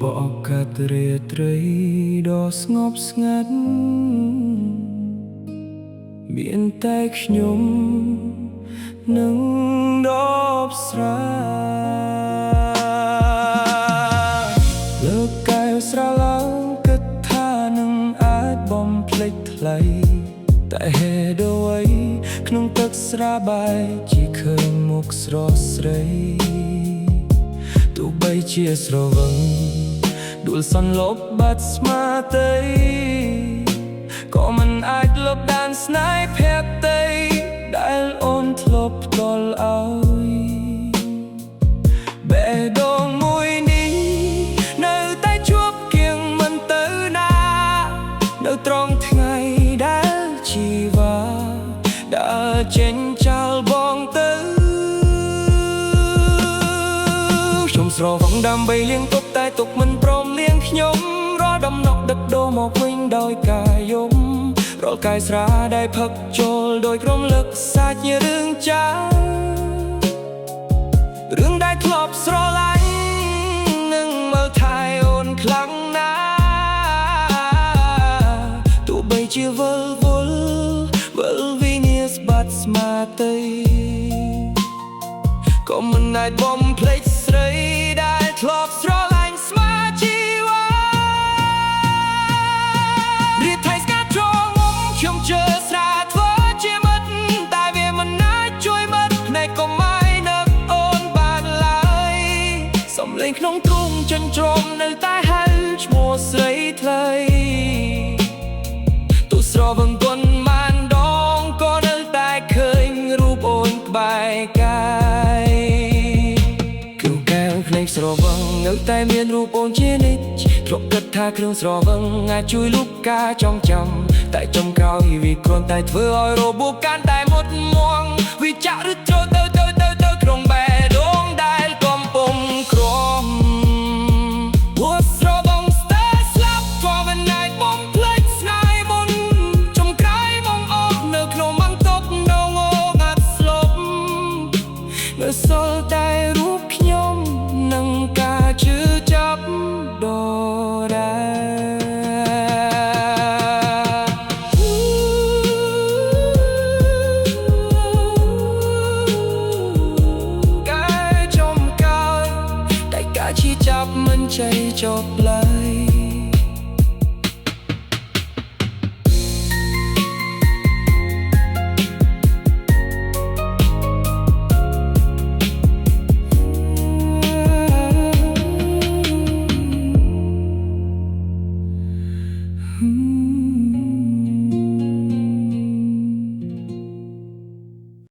បកកាត់រាត្រីដ៏ស្ងប់ស្ងាត់មានតែខ្ញុំនឹងដបស្រាលើកកែវស្រឡាងគិតថានឹងអាចបំភ្លេចថ្លៃតែហេតុអ្វីក្នុងទឹកស្រាបែកជាឃើញមុខស្រស់ស្រីទោះបីជាស្រវឹងដួលសន្លប់បាត់ស្មារតីក៏មិនអាចលុបដានស្នេហ៍ភក្តីដែលអូនធ្លាប់ផ្ដល់ឲ្យបេះដូងមួយនេះនៅតែជួបគៀងមិនទៅណានៅត្រង់ថ្ងៃដែលជីវ៉ាដើរចេញចោលបងទៅខ្ញុំស្រវឹងដើម្បីលៀងទុកតែទុកមិនព្រមលៀងខ្ញុំរកដំណក់ដឹកដូរមកវិញដោយការយំរាល់កាយស្រាដែលផឹកចូលដោយក្រុមលឹកសាច់ជារឿងចារឿងដែលធ្លាប់ស្រឡាញ់នឹងមើលថែអូនខ្លាំងណាស់ទោះបីជាវិលវល់វិនាសបាត់ស្មារតីក៏មិនអាចបំភ្លេចស្រីដែលធ្លាប់ស្រឡាញ់ស្មាជីវ៉ារៀបថៃស្កាត់ត្រង់មុំខ្ញុំជឿស្រាធ្វើជាមិត្តតែវាមិនអាចជួយមិត្តភ្នែកក៏មិននឹកអូនបានឡើយសំឡេងក្នុងទ្រូងចិញ្ច្រំនៅតែហៅឈ្មោះស្រីថ្លៃទូស្រវឹងទន់បានដងក៏នៅតែឃើញរូបអូនក្បែរកាយភ្នែកស្រវឹងនៅតែមានរូបអូនជានិច្ចធ្លាប់គិតថាគ្រឿងស្រវឹងអាចជួយលុបការចងចាំតែចុងក្រោយវាគ្រាន់តែធ្វើឲ្យរបួសកាន់តែមុតមាំងវាចាក់ឬចូលទៅក្នុងបេះដូងដែលកំពុងក្រំស្រវឹងស្ទើរស្លាប់ព្រោះមិនអាចបំភ្លេចស្នេហ៍មុនចុងក្រោយមកអស់នៅក្នុងបាំងតុកនៅងងាត់ស្លប់នៅសល់តែរូបខ្ញុំនឹងការជឿចាប់ដដែលចំកាយតែការជឿចាប់មិនใจจบเลยHmm